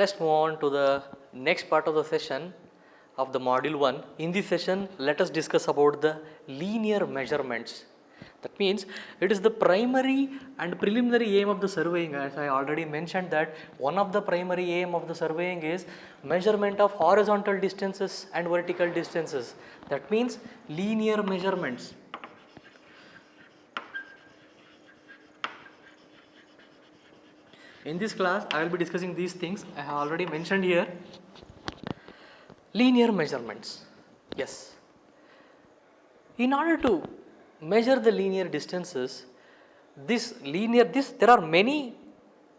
let's move on to the next part of the session of the module 1. In this session, let us discuss about the linear measurements. That means it is the primary and preliminary aim of the surveying. As I already mentioned that one of the primary aim of the surveying is measurement of horizontal distances and vertical distances. That means linear measurements. In this class, I will be discussing these things. I have already mentioned here. Linear measurements. Yes. In order to measure the linear distances, there are many,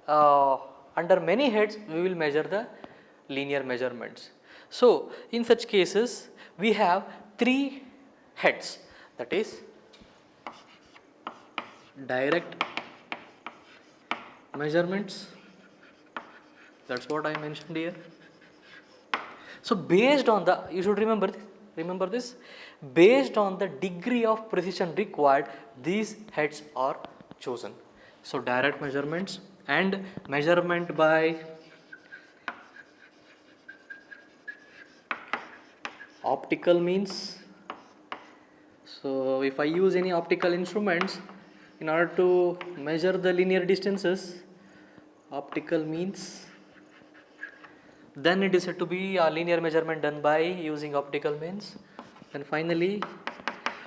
under many heads, we will measure the linear measurements. So, in such cases, we have 3 heads, that is direct measurements, that's what I mentioned here. So based on the, you should remember this, based on the degree of precision required, these heads are chosen. So direct measurements and measurement by optical means. So if I use any optical instruments in order to measure the linear distances, optical means, then it is said to be a linear measurement done by using optical means. And finally,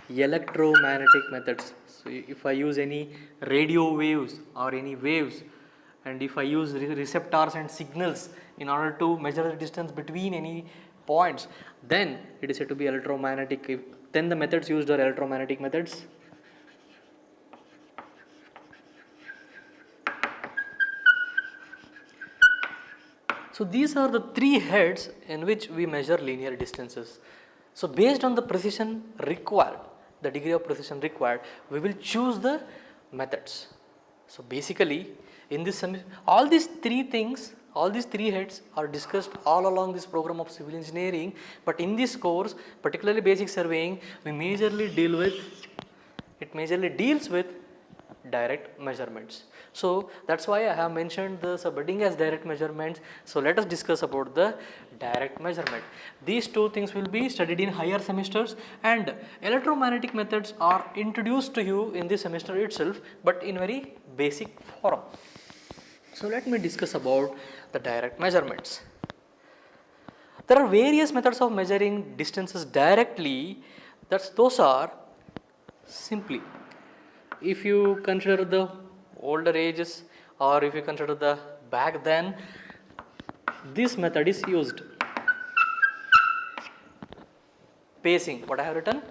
electromagnetic methods. So if I use any radio waves or any waves, and if I use receptors and signals in order to measure the distance between any points, then it is said to be electromagnetic. Then the methods used are electromagnetic methods. So these are the 3 heads in which we measure linear distances. So based on the precision required, the degree of precision required, we will choose the methods. So basically, in this all these 3 things, all these 3 heads are discussed all along this program of civil engineering, but in this course, particularly basic surveying, it majorly deals with direct measurements. So that's why I have mentioned the subheading as direct measurements. So let us discuss about the direct measurement. These 2 things will be studied in higher semesters, and electromagnetic methods are introduced to you in this semester itself, but in very basic form. So let me discuss about the direct measurements. There are various methods of measuring distances directly. Those are simply, if you consider the older ages or if you consider the back then, this method is used. Pacing, what I have written?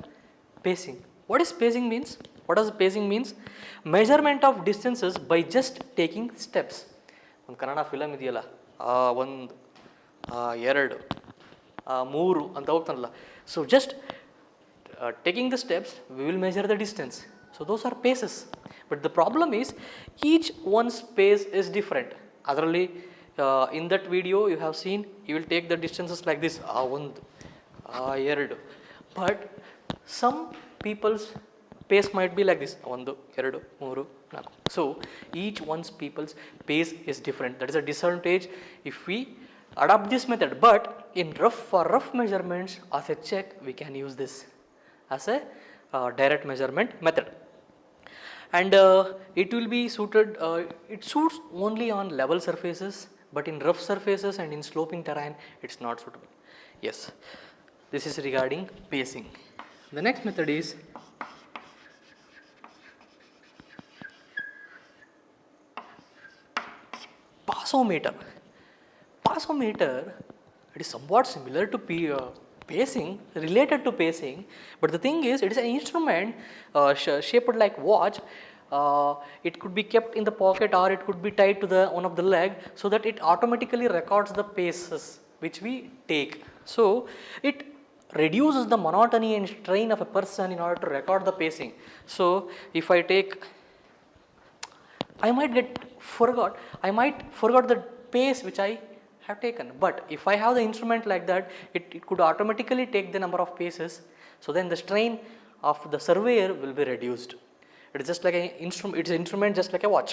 Pacing. What is pacing means? What does pacing means? Measurement of distances by just taking steps. ಒಂದು Kannada film ಇದೆಯಲ್ಲ, 1 2 3 ಅಂತ ಹೋಗ್ತಾನಲ್ಲ. So just taking the steps, we will measure the distance. So those are paces. But the problem is each one's pace is different. Adharalli in that video you have seen, you will take the distances like this, 1 2. But some people's pace might be like this, 1 2 3 4. So each one's people's pace is different. That is a disadvantage if we adopt this method. But for rough measurements, as a check, we can use this as a direct measurement method. And it will be suited, it suits only on level surfaces, but in rough surfaces and in sloping terrain, it's not suitable. Yes, this is regarding pacing. The next method is passometer. Passometer, it is somewhat similar to pacing, related to pacing, but the thing is, it is an instrument shaped like watch. It could be kept in the pocket or it could be tied to one of the leg, so that it automatically records the paces which we take. So it reduces the monotony and strain of a person in order to record the pacing. So if I take, I might forgot the pace which I have taken, but if I have the instrument like that, it could automatically take the number of paces. So then the strain of the surveyor will be reduced. It is just like an instrument, it's an instrument just like a watch.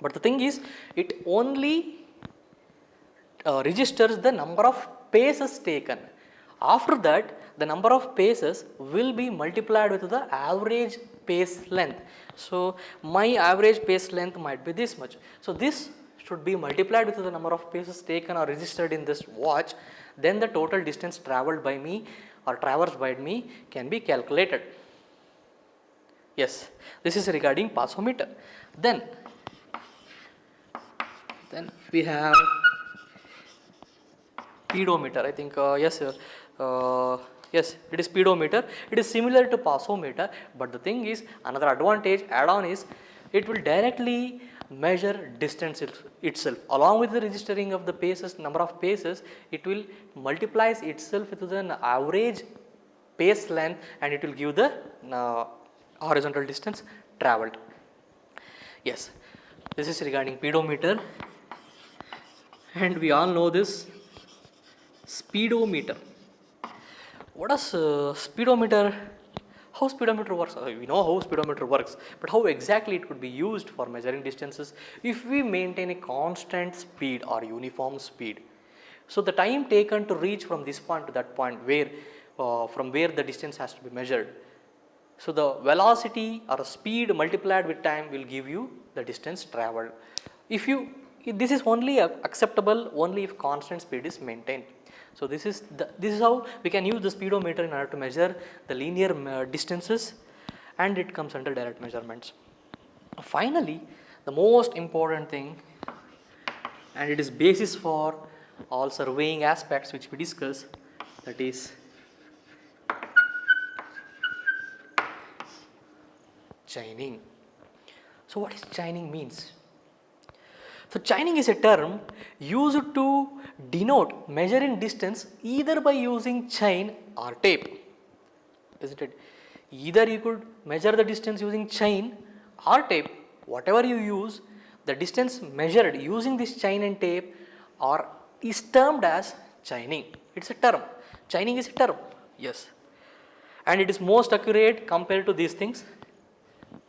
But the thing is, it only registers the number of paces taken. After that, the number of paces will be multiplied with the average pace length. So my average pace length might be this much. So this should be multiplied with the number of paces taken or registered in this watch. Then the total distance traveled by me or traversed by me can be calculated. Yes, this is regarding passometer. Then we have pedometer. I think yes, it is pedometer. It is similar to passometer, but the thing is, another advantage add-on is it will directly measure distance itself along with the registering of the paces, number of paces. It will multiplies itself with the average pace length, and it will give the horizontal distance traveled. Yes, this is regarding pedometer, and we all know this speedometer. What does speedometer? How speedometer works? We know how speedometer works, but how exactly it could be used for measuring distances if we maintain a constant speed or uniform speed. So the time taken to reach from this point to that point where from where the distance has to be measured. So the velocity or speed multiplied with time will give you the distance traveled. This is only acceptable only if constant speed is maintained. So this is how we can use the speedometer in order to measure the linear distances, and it comes under direct measurements. Finally, the most important thing, and it is basis for all surveying aspects which we discuss, that is chaining. So what is chaining means? So chaining is a term used to denote measuring distance either by using chain or tape, isn't it? Either you could measure the distance using chain or tape, whatever you use, the distance measured using this chain and tape is termed as chaining. It's a term. Chaining is a term, yes. And it is most accurate compared to these things.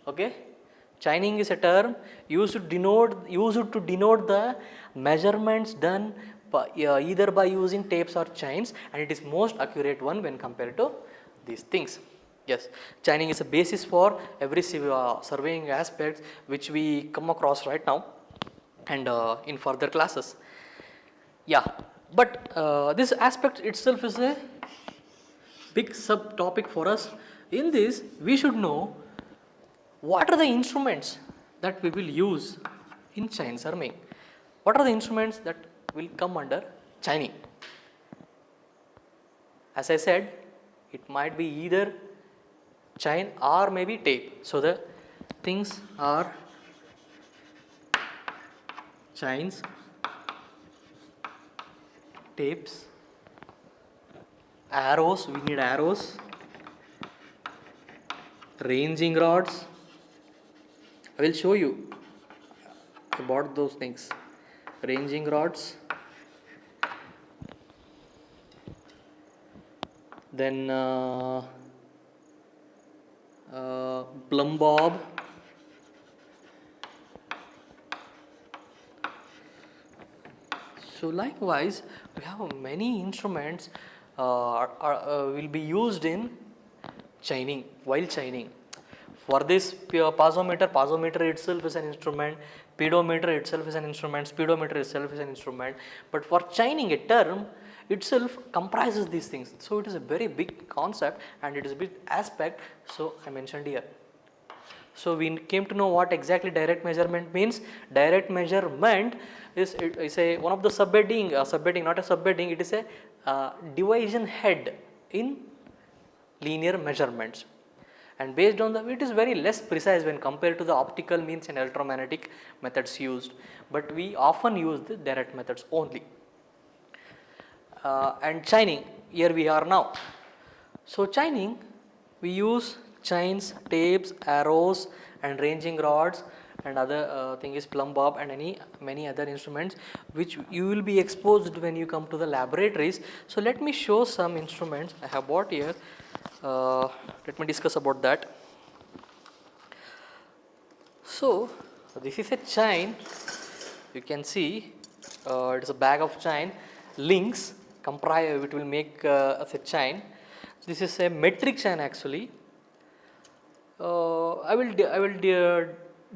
Okay. Chaining is a term used to denote the measurements done either by using tapes or chains, and it is most accurate one when compared to these things. Yes, chaining is a basis for every surveying aspects which we come across right now and in further classes. Yeah, but this aspect itself is a big subtopic for us. In this, we should know what are the instruments that we will use in chain surveying. What are the instruments that will come under chaining? As I said, it might be either chain or maybe tape. So the things are chains, tapes, arrows, we need arrows, ranging rods. I will show you about those things. Ranging rods, then plumb bob, so likewise we have many instruments will be used in chaining, while chaining. For this passometer itself is an instrument, pedometer itself is an instrument, speedometer itself is an instrument, but for chaining a term itself comprises these things. So it is a very big concept and it is a big aspect, so I mentioned here. So we came to know what exactly direct measurement means. Direct measurement is one of the subheading, not a subheading, it is a division head in linear measurements. And based on it is very less precise when compared to the optical means and electromagnetic methods used, but we often use the direct methods only. And chaining, here we are now. So chaining, we use chains, tapes, arrows and ranging rods, and other thing is plumb bob and many other instruments which you will be exposed when you come to the laboratories. So let me show some instruments I have bought here. Let me discuss about that. So this is a chain, you can see it is a bag of chain links comprise, it will make as a chain. This is a metric chain actually. I will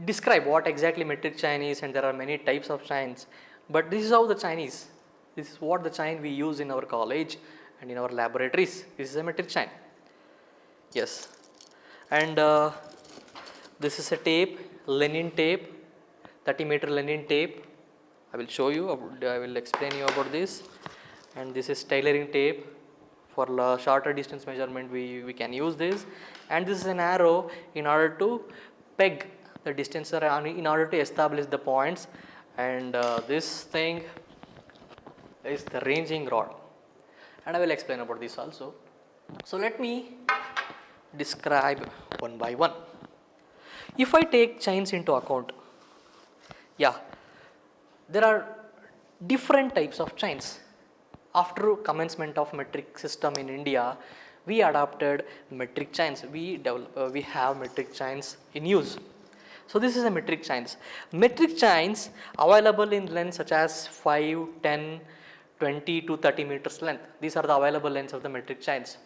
describe what exactly metric chain is, and there are many types of chains, but this is how the chain is. This is what the chain we use in our college and in our laboratories. This is a metric chain. Yes, and this is a tape, Lenin tape, 30-meter Lenin tape. I will show you, I will explain you about this. And this is tailoring tape. For shorter distance measurement we can use this, and this is an arrow in order to peg the distance in order to establish the points, and this thing is the ranging rod, and I will explain about this also. So let me describe one by one. If I take chains into account, yeah, there are different types of chains. After commencement of metric system in India, we adopted metric chains. We have metric chains in use. So this is a metric chains. Metric chains available in lengths such as 5, 10, 20 to 30 meters length. These are the available lengths of the metric chains.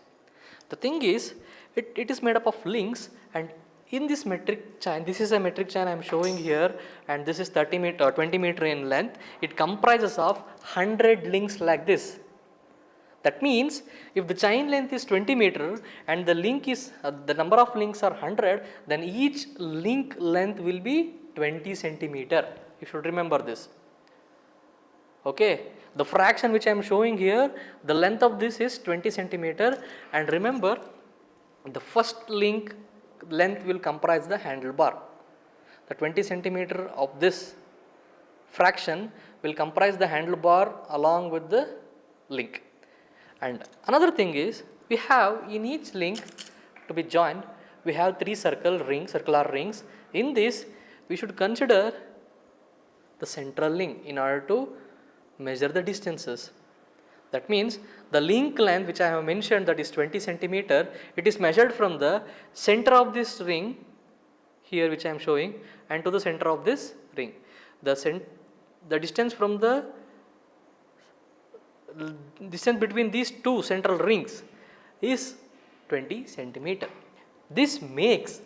The thing is, it is made up of links, and in this metric chain, this is a metric chain I am showing here, and this is 20 meter in length. It comprises of 100 links like this. That means if the chain length is 20 meter and the link is the number of links are 100, then each link length will be 20 centimeter. You should remember this. Okay, the fraction which I am showing here, the length of this is 20 centimeter, and remember the first link length will comprise the handlebar. The 20 centimeter of this fraction will comprise the handlebar along with the link. And another thing is, we have in each link to be joined, we have 3 circular rings. In this, we should consider the central link in order to measure the distances. That means the link length which I have mentioned, that is 20 centimeter, it is measured from the center of this ring here which I am showing and to the center of this ring. The distance from the distance between these two central rings is 20 centimeter. This makes,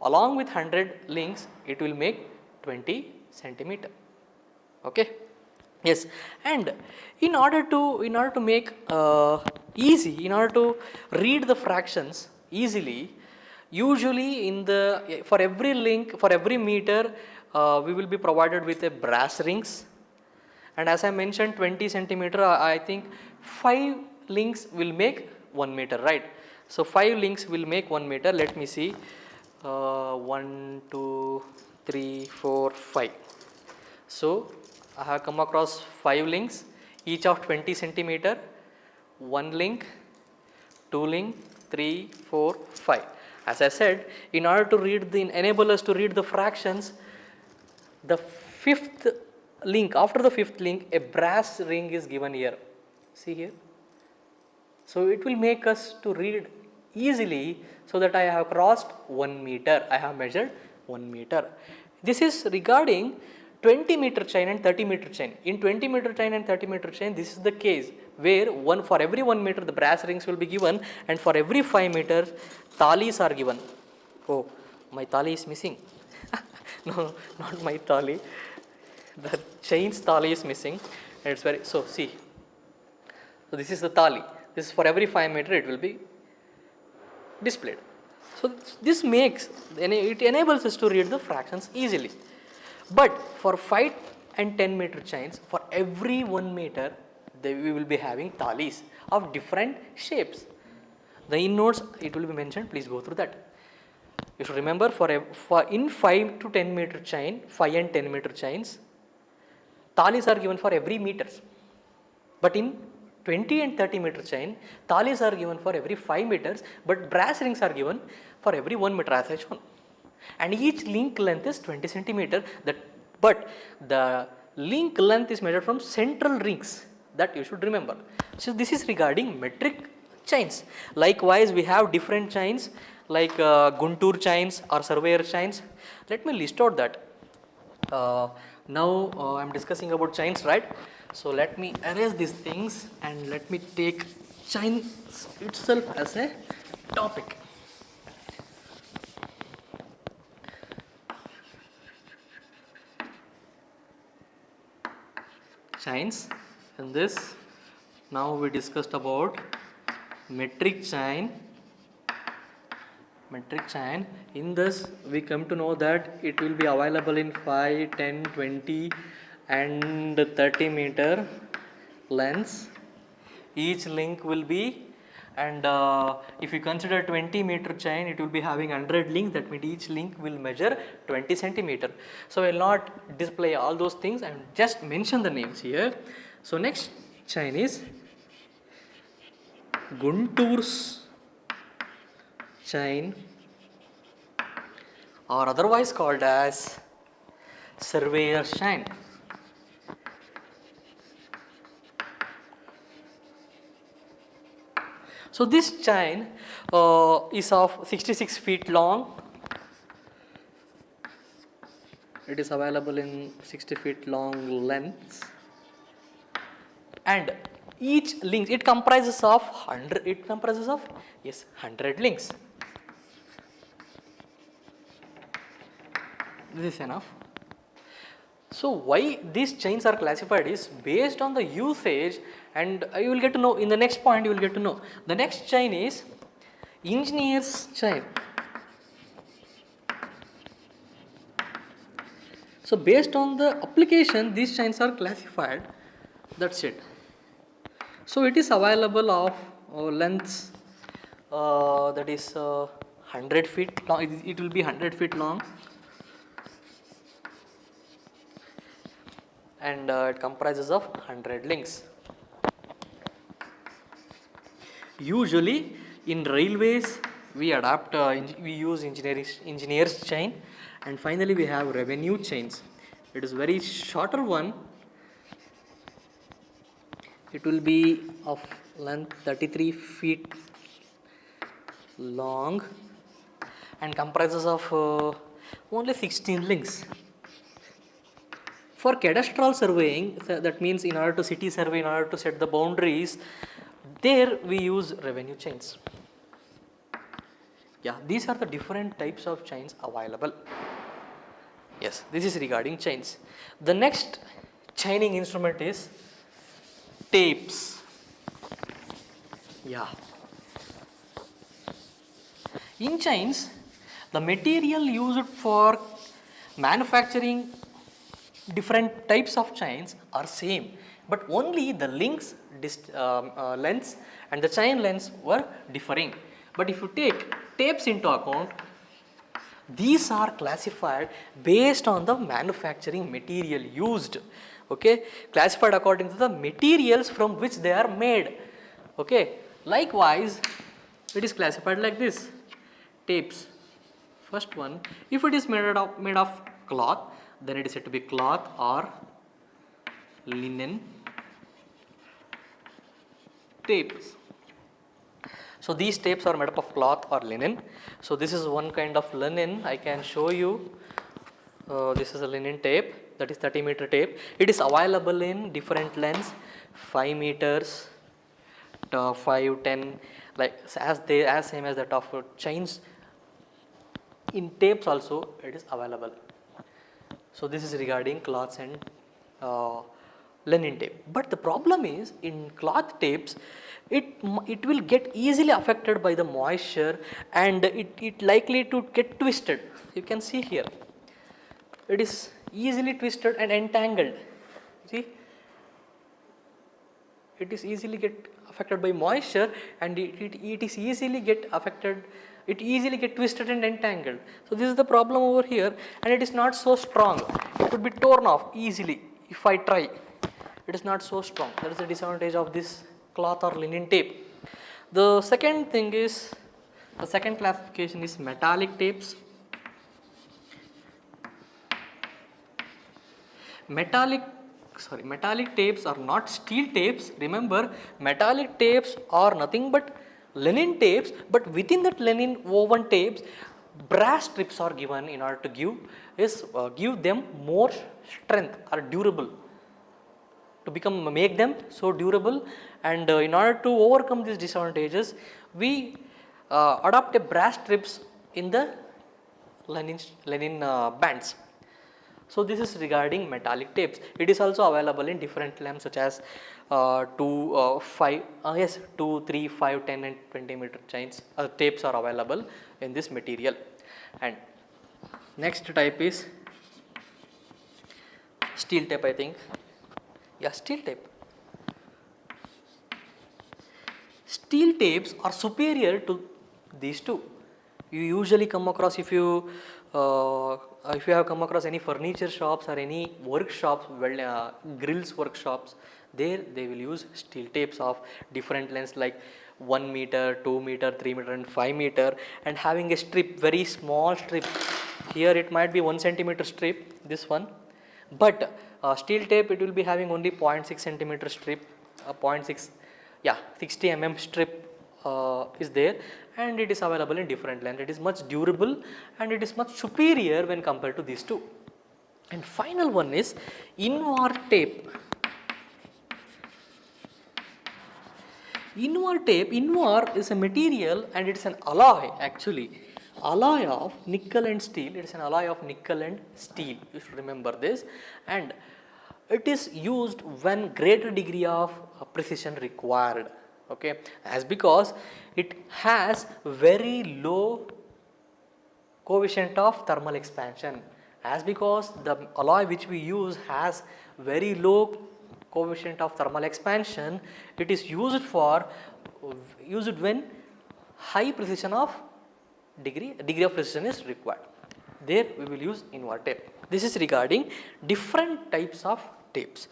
along with 100 links, it will make 20 centimeter. Okay. Yes, and in order to make easy, in order to read the fractions easily, usually for every link, for every meter, we will be provided with a brass rings, and as I mentioned 20 centimeter, I think 5 links will make 1 meter, right? So 5 links will make 1 meter. Let me see, 1, 2, 3, 4, 5. So I have come across 5 links, each of 20 centimeter, 1 link, 2 link, 3, 4, 5. As I said, in order to enable us to read the fractions, the 5th link, after the 5th link, a brass ring is given here. See here. So it will make us to read easily, so that I have crossed 1 meter, I have measured 1 meter. This is regarding 20 meter chain and 30 meter chain. In 20 meter chain and 30 meter chain, this is the case where for every 1 meter the brass rings will be given, and for every 5 meters talis are given. Oh, my tali is missing. No, not my tali. The chain's tali is missing, and it's very, so see. So this is the tali. This is for every 5 meter it will be displayed. So this it enables us to read the fractions easily. But for 5 and 10 meter chains, for every 1 meter, we will be having talis of different shapes. The in notes it will be mentioned, please go through that. You should remember in 5 to 10 meter chain, 5 and 10 meter chains, talis are given for every meters. But in 20 and 30 meter chain, talis are given for every 5 meters, but brass rings are given for every 1 meter as I shown. And each link length is 20 centimeter, but the link length is measured from central rings, that you should remember. So this is regarding metric chains. Likewise, we have different chains like Guntur chains or surveyor chains. Let me list out that. Now I'm discussing about chains, right? So let me erase these things and let me take chains itself as a topic. Chains. In this, now we discussed about metric chain. Metric chain. In this, we come to know that it will be available in 5, 10, 20 and 30 meter lengths. Each link will be, and if you consider 20 meter chain, it will be having 100 links. That means each link will measure 20 centimeter. So I will not display all those things and just mention the names here. So next chain is Guntur's chain, or otherwise called as surveyor's chain. So this chain is of 66 feet long. It is available in 60 feet long lengths, and each link, it comprises of 100. It comprises of 100 links. This is enough. So why these chains are classified is based on the usage, and you will get to know in the next point. You will get to know the next chain is engineer's chain. So based on the application, these chains are classified. That's it. So it is available of lengths that is 100 feet long. It will be 100 feet long. And it comprises of 100 links. Usually in railways we adapt we use engineer's chain, and finally we have revenue chains. It is very shorter one. It will be of length 33 feet long and comprises of only 16 links. For cadastral surveying, that means in order to city survey, in order to set the boundaries, there we use revenue chains. Yeah, these are the different types of chains available. Yes, this is regarding chains. The next chaining instrument is tapes. Yeah. In chains, the material used for manufacturing different types of chains are same, but only the links, lengths and the chain lengths were differing. But if you take tapes into account, these are classified based on the manufacturing material used. Okay, classified according to the materials from which they are made. Okay, likewise it is classified like this. Tapes, first one, if it is made of cloth, then it is said to be cloth or linen tapes. So these tapes are made up of cloth or linen. So this is one kind of linen. I can show you. This is a linen tape, that is 30 meter tape. It is available in different lengths, 5 meters, 5, 10, like as same as that of chains. In tapes also it is available. So this is regarding cloths and linen tape. But the problem is in cloth tapes, it will get easily affected by the moisture, and it likely to get twisted. You can see here, it is easily twisted and entangled. See, it is easily get affected by moisture, and it is easily get affected. It easily get twisted and entangled. So this is the problem over here, and it is not so strong. It could be torn off easily if I try. It is not so strong. That is the disadvantage of this cloth or linen tape. The second thing is, the second classification is metallic tapes. Metallic tapes are not steel tapes. Remember, metallic tapes are nothing but linen tapes, but within that linen woven tapes, brass strips are given in order to give them more strength or durable, to make them so durable. And in order to overcome these disadvantages, we adopt a brass strips in the linen bands. So this is regarding metallic tapes. It is also available in different lengths such as 2, 5, 2, 3, 5, 10 and 20 meter chains. Tapes are available in this material. And next type is steel tape, I think. Yeah, steel tape. Steel tapes are superior to these two. You usually come across, if you have come across any furniture shops or any workshops, grills workshops, there they will use steel tapes of different lengths like 1 meter, 2 meter, 3 meter and 5 meter, and having a strip, very small strip. Here it might be 1 centimeter strip, this one, but steel tape, it will be having only 0.6 centimeter strip, 0.6, 60 mm strip is there, and it is available in different length. It is much durable and it is much superior when compared to these two. And final one is Invar tape. Invar tape, Invar is a material and it is an alloy, actually alloy of nickel and steel. It is an alloy of nickel and steel, you should remember this, and it is used when greater degree of precision required. Okay, as because it has very low coefficient of thermal expansion, as because the alloy which we use has very low coefficient of thermal expansion, it is used when high precision of degree of precision is required. There we will use Invar tape. This is regarding different types of tapes.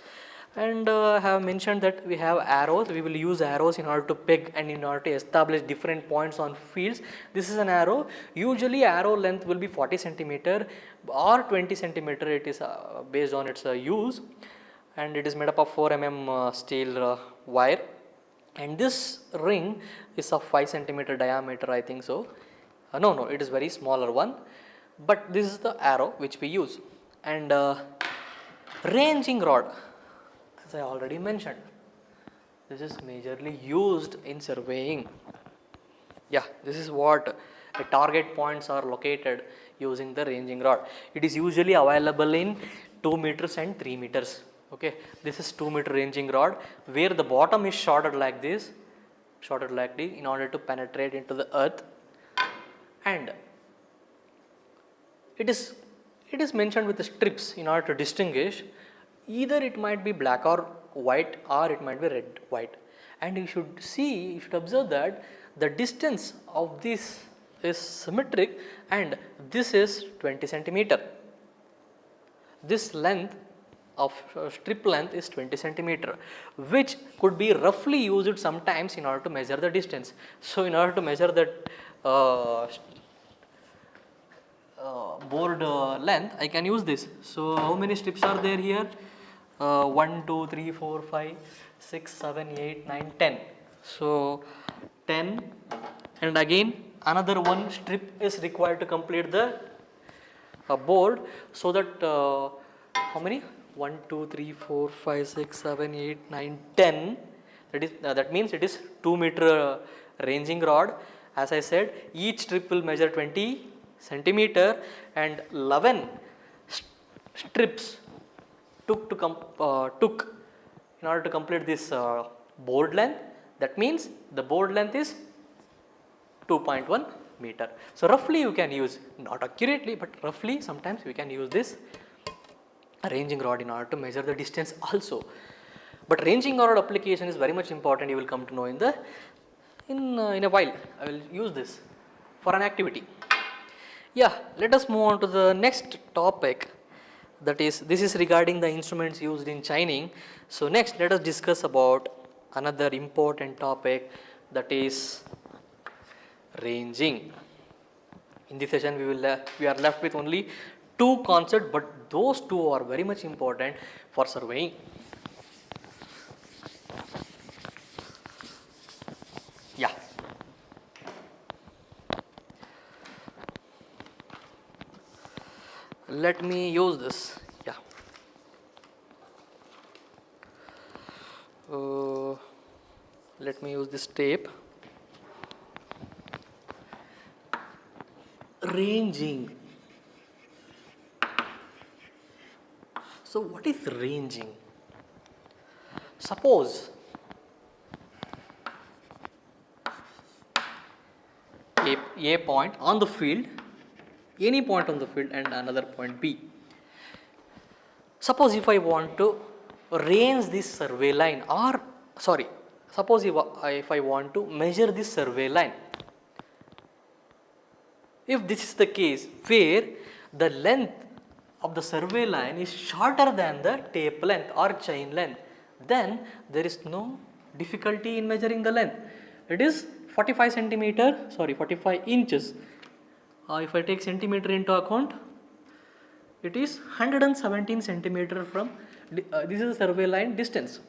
And I have mentioned that we have arrows. We will use arrows in order to peg and in order to establish different points on fields. This is an arrow. Usually arrow length will be 40 centimeter or 20 centimeter. It is based on its use, and it is made up of 4 mm steel wire, and this ring is of 5 centimeter diameter, I think so. No, it is very smaller one, but this is the arrow which we use. And ranging rod, as I already mentioned, this is majorly used in surveying. Yeah, this is what the target points are located using the ranging rod. It is usually available in 2 meters and 3 meters. Okay, this is 2 meter ranging rod where the bottom is shorted like this in order to penetrate into the earth, and it is mentioned with the strips in order to distinguish. Either it might be black or white, or it might be red white, and you should observe that the distance of this is symmetric, and this is 20 centimeter. This length of strip length is 20 centimeter, which could be roughly used sometimes in order to measure the distance. So in order to measure that board length, I can use this. So how many strips are there here? 1, 2, 3, 4, 5, 6, 7, 8, 9, 10. So 10, and again another one strip is required to complete the board, so that how many? 1, 2, 3, 4, 5, 6, 7, 8, 9, 10. That means it is 2 meter ranging rod. As I said, each strip will measure 20 centimeter, and 11 strips took in order to complete this board length. That means the board length is 2.1 meter. So roughly you can use, not accurately, but roughly sometimes we can use this ranging rod in order to measure the distance also. But ranging rod application is very much important. You will come to know in a while. I will use this for an activity. Yeah, let us move on to the next topic. That is, this is regarding the instruments used in chining. So next, let us discuss about another important topic, that is ranging. In this session, we are left with only 2 concepts, but those 2 are very much important for surveying. Yeah. let me use this. Yeah. Let me use this tape. Ranging. So what is ranging? Suppose a point on the field, any point on the field and another point B. Suppose if I want to range this survey line, or suppose if I want to measure this survey line. If this is the case where the length of the survey line is shorter than the tape length or chain length, then there is no difficulty in measuring the length. It is 45 inches. If I take centimeter into account, it is 117 centimeter from this is the survey line distance.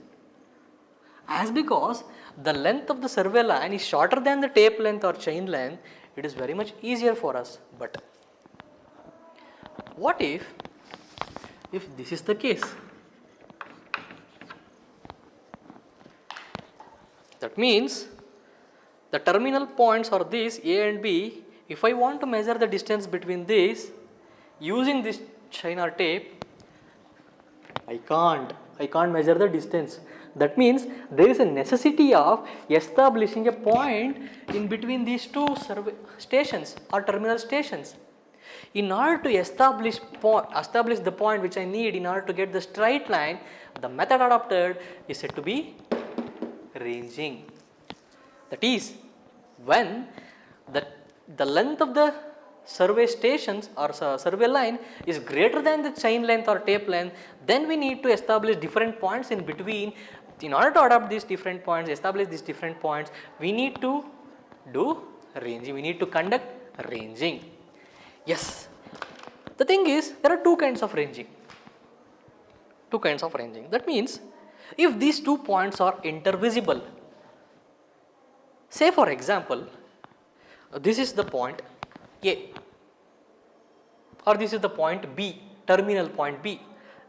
As because the length of the survey line is shorter than the tape length or chain length, it is very much easier for us. But what if this is the case? That means the terminal points are these A and B. If I want to measure the distance between these using this chain or tape, I can't measure the distance. That means there is a necessity of establishing a point in between these two survey stations or terminal stations. In order to establish the point which I need in order to get the straight line, the method adopted is said to be ranging. That is, when the length of the survey stations or survey line is greater than the chain length or tape length, then we need to establish different points in between. In order to adopt these different points, establish these different points, we need to do ranging, we need to conduct ranging. Yes, the thing is, there are two kinds of ranging. That means, if these 2 points are intervisible, say for example, this is the point A, or this is the point B, terminal point B,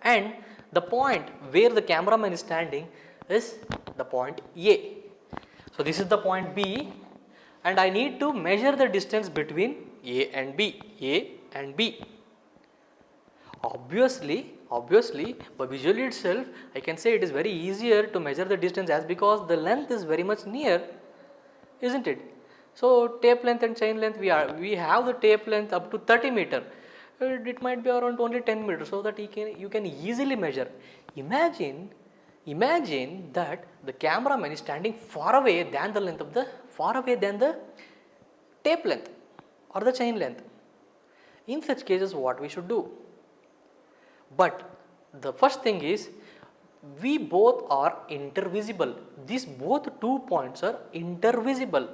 and the point where the cameraman is standing is the point A. So this is the point B, and I need to measure the distance between A and B. Obviously, by visually itself, I can say it is very easier to measure the distance as because the length is very much near, isn't it? So tape length and chain length, we have the tape length up to 30 meter. It might be around only 10 meters, so that you can easily measure. Imagine that the cameraman is standing far away than the tape length or the chain length. In such cases, what we should do? But the first thing is, we both are intervisible. These both 2 points are intervisible.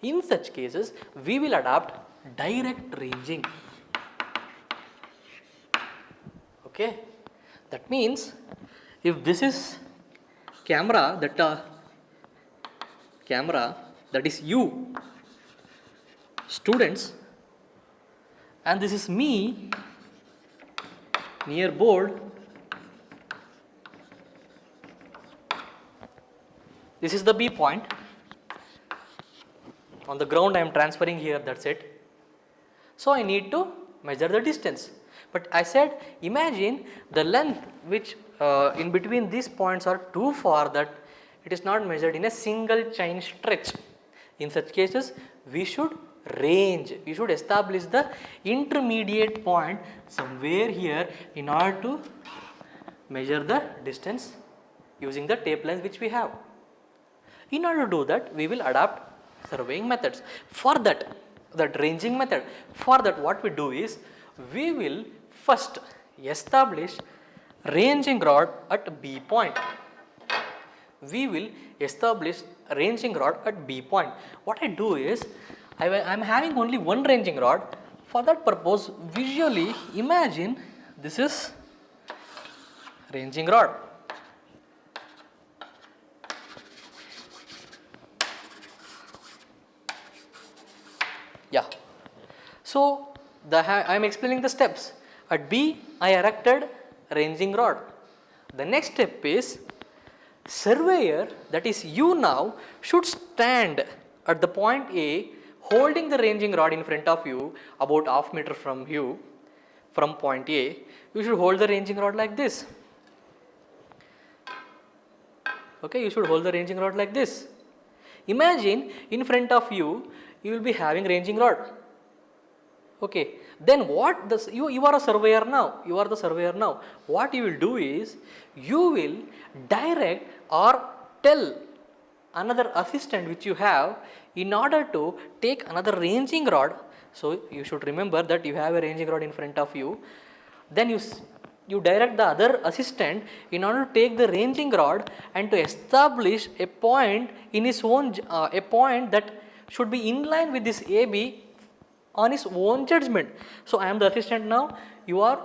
In such cases, we will adopt direct ranging. Okay, that means if this is camera that is you students, and this is me near board, this is the B point. On the ground I am transferring here, that's it. So I need to measure the distance. But I said, imagine the length which in between these points are too far that it is not measured in a single chain stretch. In such cases, we should range. We should establish the intermediate point somewhere here in order to measure the distance using the tape length which we have. In order to do that, we will adopt surveying methods. For that ranging method, for that what we do is, we will first establish ranging rod at B point. We will establish ranging rod at B point. What I do is, I am having only one ranging rod. For that purpose, visually imagine this is ranging rod. Yeah. So I am explaining the steps. At B, I erected ranging rod. The next step is surveyor, that is you now, should stand at the point A holding the ranging rod in front of you about half meter from you, from point A. You should hold the ranging rod like this. Okay, you should hold the ranging rod like this. Imagine in front of you, you will be having ranging rod. Okay, then what this, you are a surveyor now, you are the surveyor now. What you will do is, you will direct or tell another assistant which you have in order to take another ranging rod. So you should remember that you have a ranging rod in front of you. Then you direct the other assistant in order to take the ranging rod and to establish a point in his own, a point that should be in line with this AB on his own judgment. So I am the assistant now, you are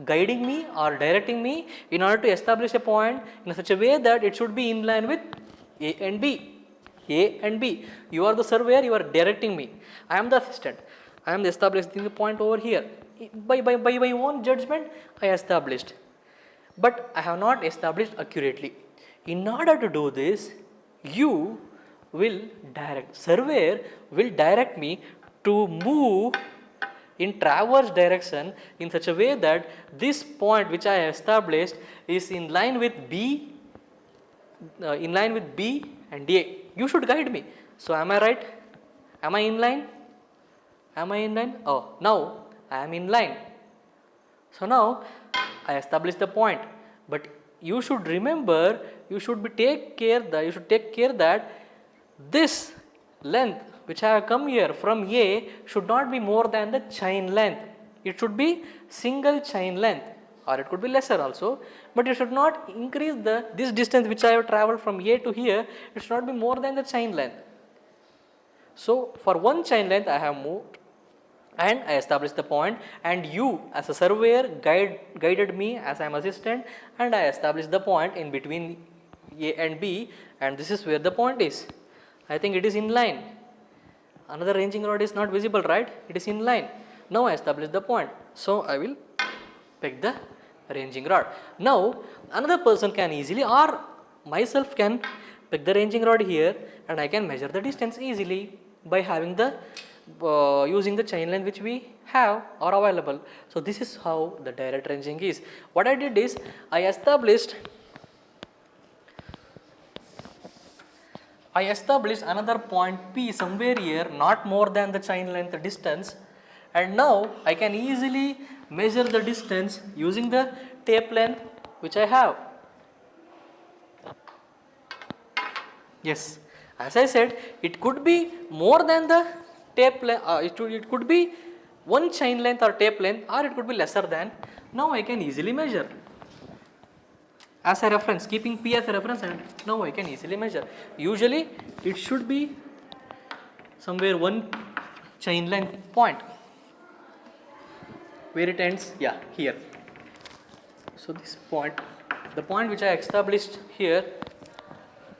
guiding me or directing me in order to establish a point in such a way that it should be in line with A and B. A and B. You are the surveyor, you are directing me. I am the assistant. I am establishing the point over here. By my own judgment, I established. But I have not established accurately. In order to do this, you will direct, surveyor will direct me to move in transverse direction in such a way that this point which I established is in line with B, and A. You should guide me. So am I right? Am I in line? Am I in line? Oh, now I am in line. So now I established the point. But you should remember, you should take care that this length which I have come here from A should not be more than the chain length. It should be single chain length, or it could be lesser also, but you should not increase this distance which I have travelled from A to here. It should not be more than the chain length. So for one chain length I have moved and I established the point, and you as a surveyor guided me as I am assistant, and I established the point in between A and B, and this is where the point is. I think it is in line. Another ranging rod is not visible, right? It is in line. Now I established the point. So I will peg the ranging rod. Now another person can easily, or myself can peg the ranging rod here, and I can measure the distance easily by having the using the chain length which we have or available. So this is how the direct ranging is. What I did is, I established another point P somewhere here, not more than the chain length distance, and now I can easily measure the distance using the tape length which I have. Yes, as I said, it could be more than the tape length, it could be one chain length or tape length, or it could be lesser than. Now I can easily measure as a reference, keeping P as a reference, and now I can easily measure. Usually it should be somewhere one chain length point. Where it ends? Yeah, here. So this point, the point which I established here,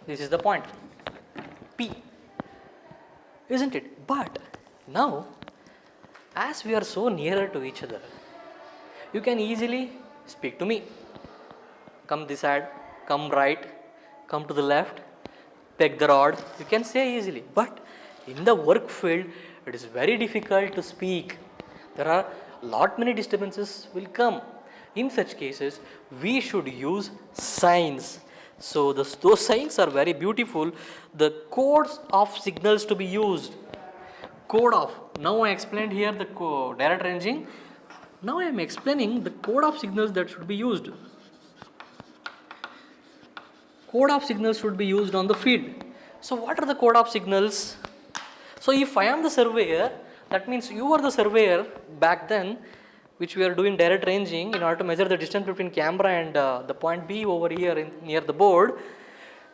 this is the point P, isn't it? But now, as we are so nearer to each other, you can easily speak to me. Come this side, come right, come to the left, peg the rod. You can say easily. But in the work field, it is very difficult to speak. There are many disturbances will come. In such cases, we should use signs. So those signs are very beautiful. The codes of signals to be used. Code of. Now I explained here the direct ranging. Now I am explaining the code of signals that should be used. Code of signals should be used on the field. So what are the code of signals? So if I am the surveyor, that means you are the surveyor back then, which we are doing direct ranging in order to measure the distance between camera and the point B over here near the board.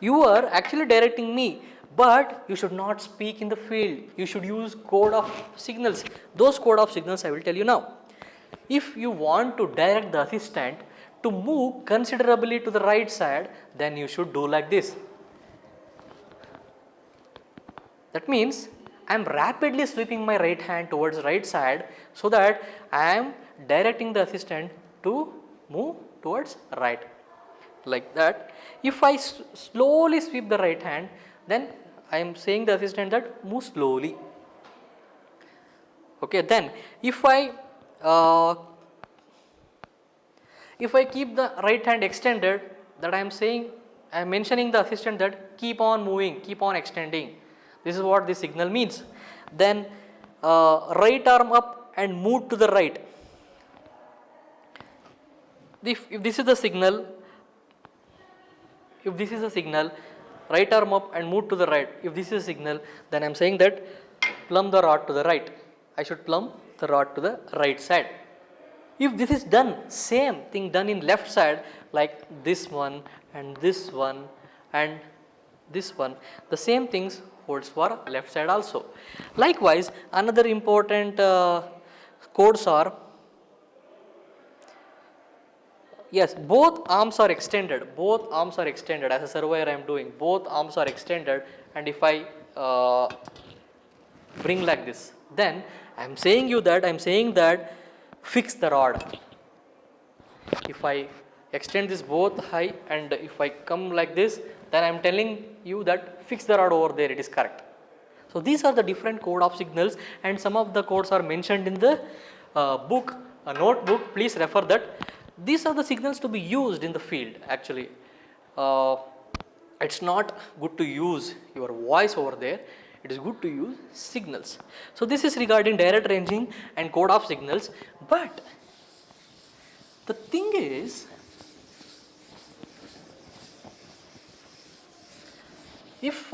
You are actually directing me, but you should not speak in the field. You should use code of signals. Those code of signals I will tell you now. If you want to direct the assistant to move considerably to the right side, then you should do like this. That means I am rapidly sweeping my right hand towards right side, so that I am directing the assistant to move towards right, like that. If I slowly sweep the right hand, then I am saying the assistant that move slowly. Okay, then uh, if I keep the right hand extended, that I am mentioning the assistant that keep on moving, keep on extending. This is what this signal means. Then right arm up and move to the right. If this is the signal, right arm up and move to the right. If this is a signal, then I am saying that plumb the rod to the right. I should plumb the rod to the right side. If this is done, same thing done in left side, like this one and this one and this one, the same things holds for left side also. Likewise, another important codes are, yes, both arms are extended. As a surveyor I am doing, both arms are extended, and if I bring like this, then I am saying that fix the rod. If I extend this both high and if I come like this, then I am telling you that fix the rod over there, it is correct. So these are the different code of signals, and some of the codes are mentioned in the book, a notebook. Please refer that. These are the signals to be used in the field. Actually, it's not good to use your voice over there. It is good to use signals. So this is regarding direct ranging and code of signals. But the thing is, if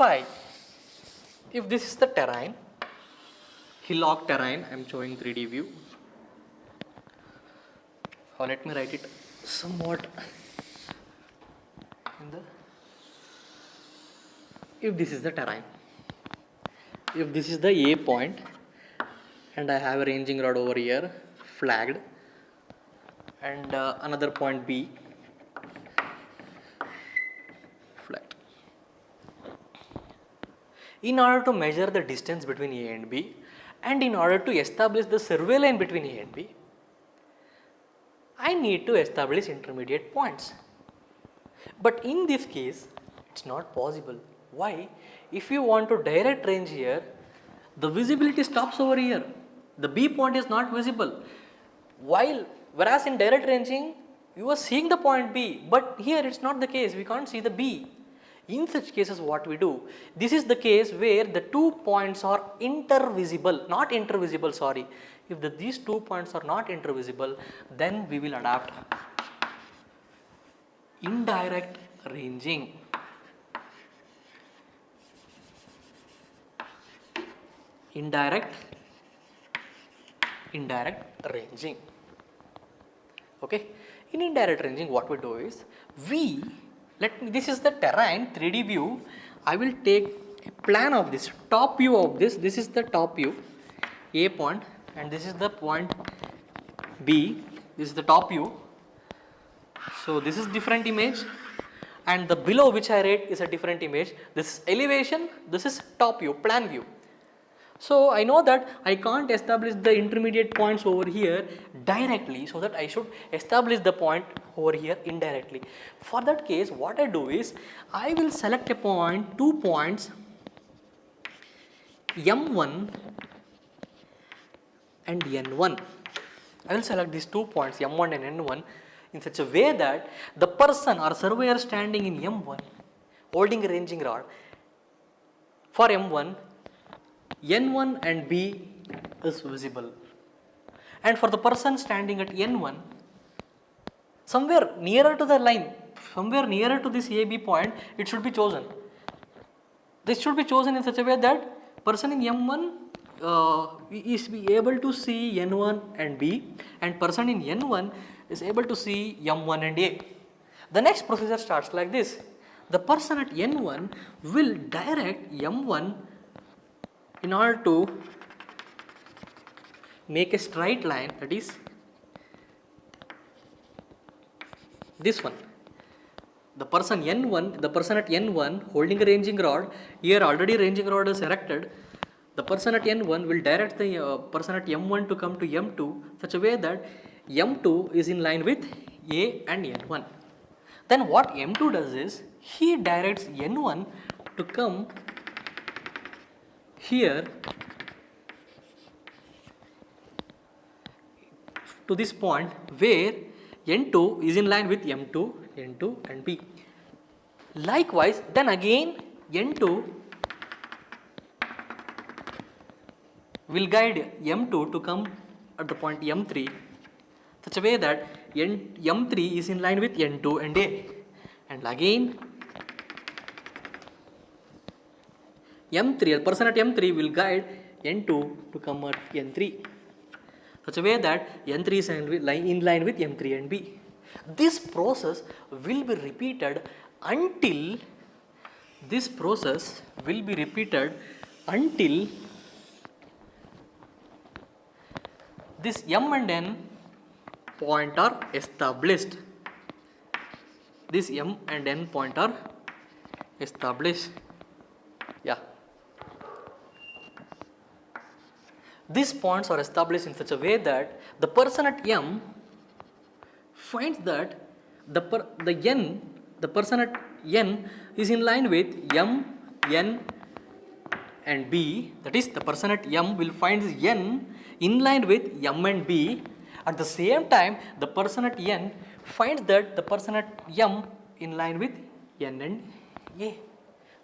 this is the terrain, hillock terrain, I am showing 3D view. Let me write it somewhat in the, if this is the terrain, if this is the A point and I have a ranging rod over here flagged, and another point B flagged. In order to measure the distance between A and B, and in order to establish the survey line between A and B, I need to establish intermediate points. But in this case, it's not possible. Why? If you want to direct range here, the visibility stops over here. The B point is not visible. Whereas in direct ranging, you are seeing the point B, but here it's not the case. We can't see the B. In such cases, what we do? This is the case where the 2 points are not intervisible, sorry. If these 2 points are not intervisible, then we will adapt indirect ranging. Indirect ranging. Okay. In indirect ranging, what we do is, this is the terrain 3D view. I will take a plan of this, top view of this. This is the top view, A point, and this is the point B. This is the top view. So this is different image, and the below which I rate is a different image. This is elevation, this is top view, plan view. So I know that I can't establish the intermediate points over here directly, so that I should establish the point over here indirectly. For that case, what I do is, I will select a point, 2 points, M1 and N1. I will select these 2 points, M1 and N1, in such a way that the person or surveyor standing in M1 holding a ranging rod, for M1, N1 and B is visible, and for the person standing at N1, somewhere nearer to the line, somewhere nearer to this AB point, it should be chosen. This should be chosen in such a way that person in M1 is be able to see N1 and B, and person in N1 is able to see M1 and A. The next procedure starts like this. The person at N1 will direct M1 in order to make a straight line, that is this one. The person at N1 holding a ranging rod, here already ranging rod is erected. The person at N1 will direct the person at M1 to come to M2 such a way that M2 is in line with A and N1. Then what M2 does is, he directs N1 to come here to this point where N2 is in line with M2, N2 and B. Likewise, then again N2 will guide M2 to come at the point M3 such a way that M3 is in line with N2 and A. And again M3, the person at M3 will guide N2 to come at N3 such a way that N3 is in line with M3 and B. This process will be repeated until this M and N point are established. This M and N point are established. Yeah. These points are established in such a way that the person at M finds that the person at N is in line with M, N and B. That is, the person at M will find N in line with M and B. At the same time, the person at N finds that the person at M in line with N and A.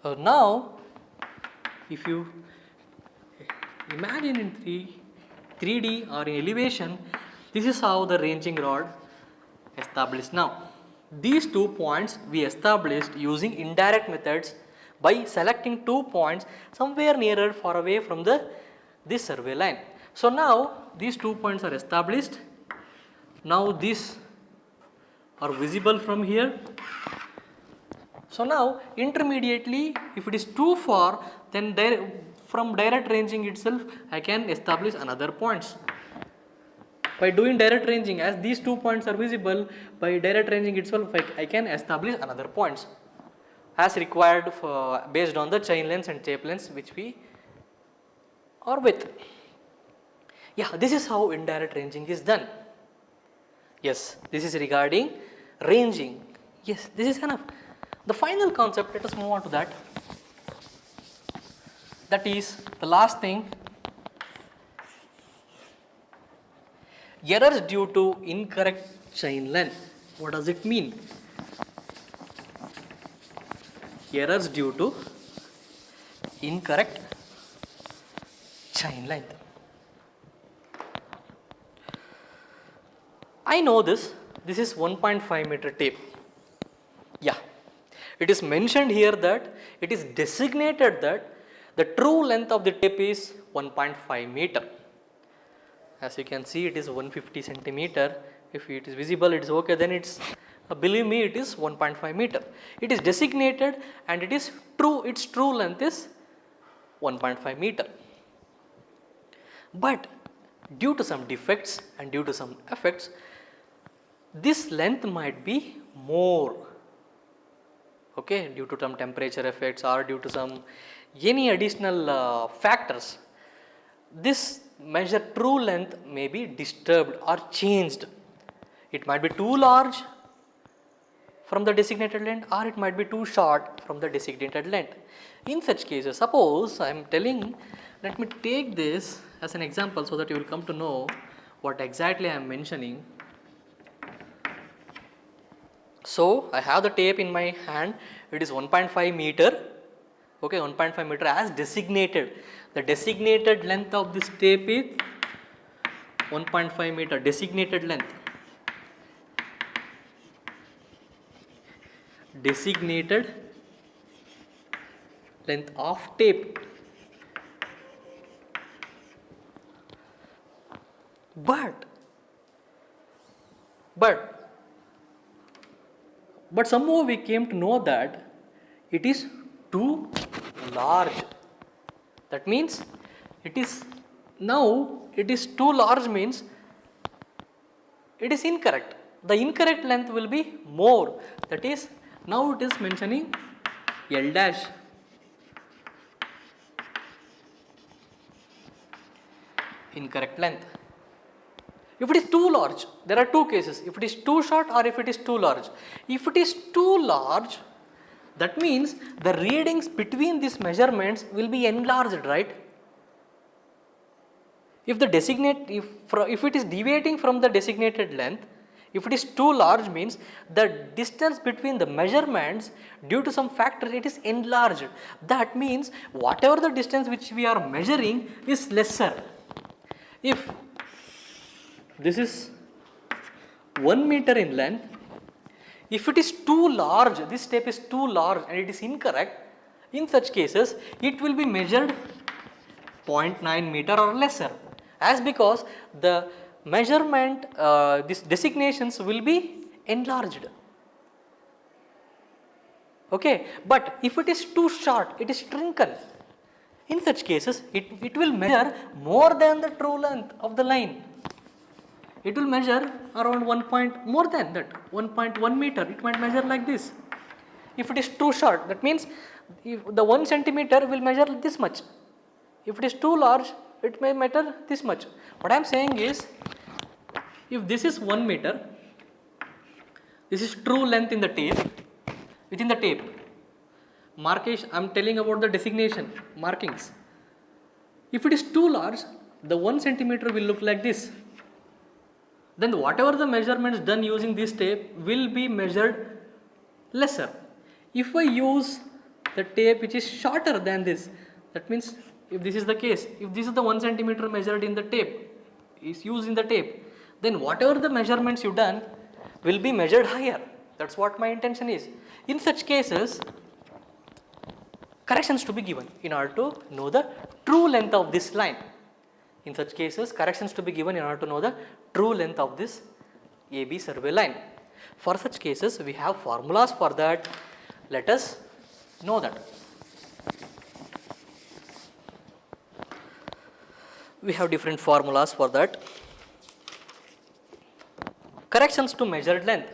So now, if you imagine in 3D or in elevation, this is how the ranging rod established. Now, these 2 points we established using indirect methods by selecting 2 points somewhere nearer, far away from this survey line. So now these 2 points are established. Now these are visible from here. So now intermediately, if it is too far, then from direct ranging itself I can establish another points. By doing direct ranging, as these 2 points are visible, by direct ranging itself I can establish another points as required based on the chain lengths and tape lengths which we are with. Yeah, this is how indirect ranging is done. Yes, this is regarding ranging. Yes, this is enough. The final concept, let us move on to that. That is the last thing. Errors due to incorrect chain length. What does it mean? Errors due to incorrect chain length. I know this is 1.5 meter tape. Yeah, it is mentioned here that it is designated that the true length of the tape is 1.5 meter. As you can see, it is 150 centimeter. If it is visible, it is okay. Then it's believe me, it is 1.5 meter. It is designated and it is true. Its true length is 1.5 meter. But due to some defects and due to some effects, this length might be more. Okay, due to some temperature effects or due to some any additional factors, this measure true length may be disturbed or changed. It might be too large from the designated length or it might be too short from the designated length. In such cases, suppose I am telling, let me take this as an example so that you will come to know what exactly I am mentioning. So I have the tape in my hand, it is 1.5 meter. Okay, 1.5 meter as designated. The designated length of this tape is 1.5 meter, designated length. Designated length of tape. But somehow we came to know that it is too large. That means it is too large means it is incorrect. The incorrect length will be more. That is, now it is mentioning L dash. Incorrect length. If it is too large, there are two cases, if it is too short or if it is too large. If it is too large, that means the readings between these measurements will be enlarged, right? If it is deviating from the designated length, if it is too large means the distance between the measurements due to some factor it is enlarged. That means whatever the distance which we are measuring is lesser. If this is 1 meter in length, if it is too large, this tape is too large and it is incorrect, in such cases it will be measured 0.9 meter or lesser, as because the measurement these designations will be enlarged. Okay, but if it is too short, it is shrunken. In such cases it will measure more than the true length of the line. It will measure around more than that, 1.1 meter, it might measure like this. If it is too short, that means if the 1 centimeter will measure this much. If it is too large, it may measure this much. What I am saying is, if this is 1 meter, this is true length in the tape, within the tape. Markings, I am telling about the designation, markings. If it is too large, the 1 centimeter will look like this. Then whatever the measurements done using this tape will be measured lesser. If I use the tape which is shorter than this, that means if this is the case, if this is the 1 centimeter measured in the tape, is used in the tape, then whatever the measurements you done will be measured higher. That's what my intention is. In such cases, corrections to be given in order to know the true length of this line. In such cases, corrections to be given in order to know the true length of this AB survey line. For such cases, we have formulas for that. Let us know that. We have different formulas for that. Corrections to measured length.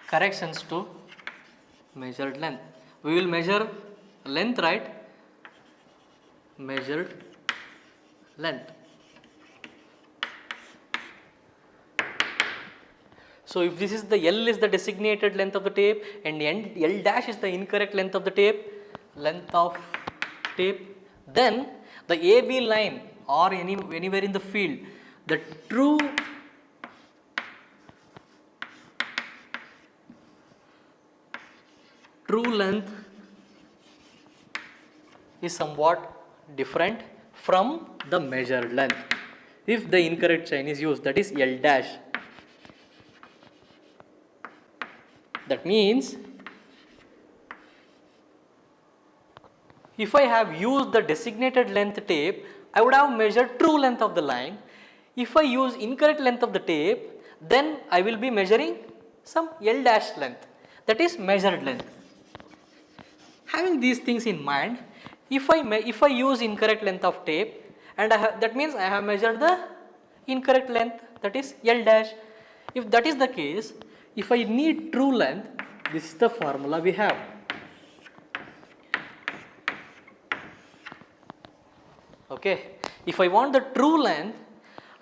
Corrections to measured length. We will measure length, right? Measured length. So if this is the L is the designated length of the tape and L dash is the incorrect length of the tape, then the AB line or anywhere in the field, the true length is somewhat different from the measured length. If the incorrect sign is used, that is L dash. That means if I have used the designated length tape, I would have measured true length of the line. If I use incorrect length of the tape, then I will be measuring some L dash length, that is measured length. Having these things in mind, if I use incorrect length of tape, and that means I have measured the incorrect length, that is L dash. If that is the case, if I need true length, this is the formula we have. Okay, if I want the true length,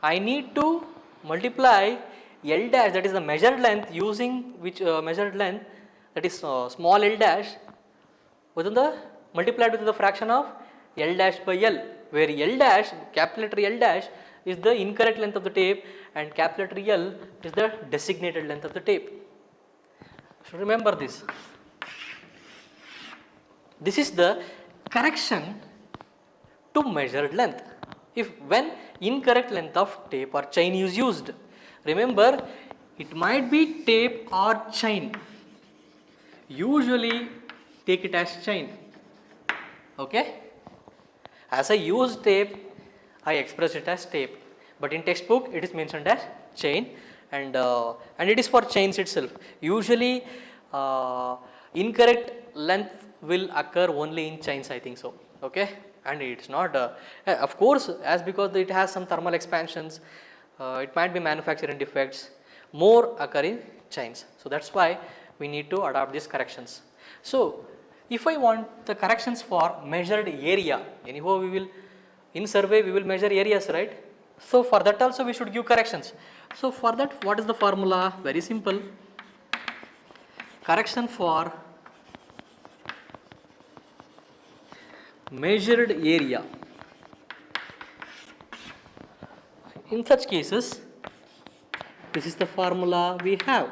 I need to multiply L dash, that is the measured length, using which measured length, that is small L dash, within the multiplied with the fraction of L dash by L, where L dash, capital letter L dash, is the incorrect length of the tape and capital letter L is the designated length of the tape. So remember this. This is the correction to measured length. When incorrect length of tape or chain is used, remember it might be tape or chain. Usually take it as chain. Okay? As I use tape, I express it as tape, but in textbook it is mentioned as chain, and it is for chains itself. Usually incorrect length will occur only in chains, I think so. Okay, and it's not of course, as because it has some thermal expansions, it might be manufacturing defects, more occur in chains. So that's why we need to adopt these corrections. So if I want the corrections for measured area, anyhow we will In survey we will measure areas, right? So for that also we should give corrections. So for that, what is the formula? Very simple. Correction for measured area. In such cases, this is the formula we have.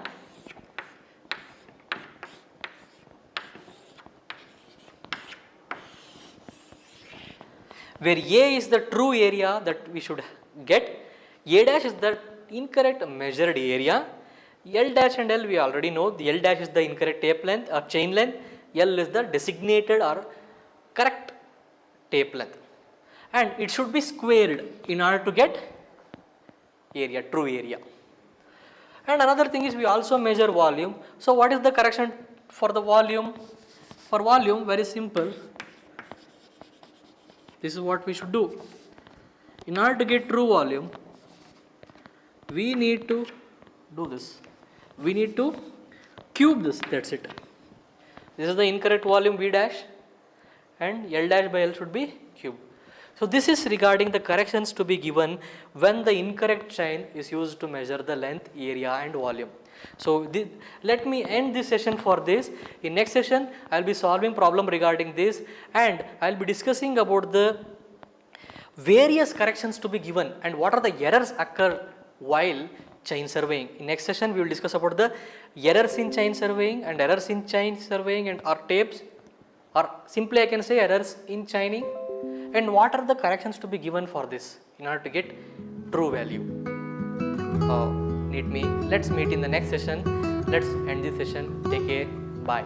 Where A is the true area that we should get, A dash is the incorrect measured area, L dash and L we already know, the L dash is the incorrect tape length or chain length, L is the designated or correct tape length, and it should be squared in order to get area, true area. And another thing is we also measure volume. So what is the correction for the volume? For volume, very simple. This is what we should do. In order to get true volume, we need to do this. We need to cube this, that's it. This is the incorrect volume V dash, and L dash by L should be cube. So this is regarding the corrections to be given when the incorrect chain is used to measure the length, area and volume. So let me end this session for this. In next session, I will be solving problem regarding this, and I will be discussing about the various corrections to be given and what are the errors occur while chain surveying. In next session, we will discuss about the errors in chain surveying and errors in chain surveying and or tapes, or simply I can say errors in chaining, and what are the corrections to be given for this in order to get true value. Let's meet in the next session. Let's end this session. Take care. Bye.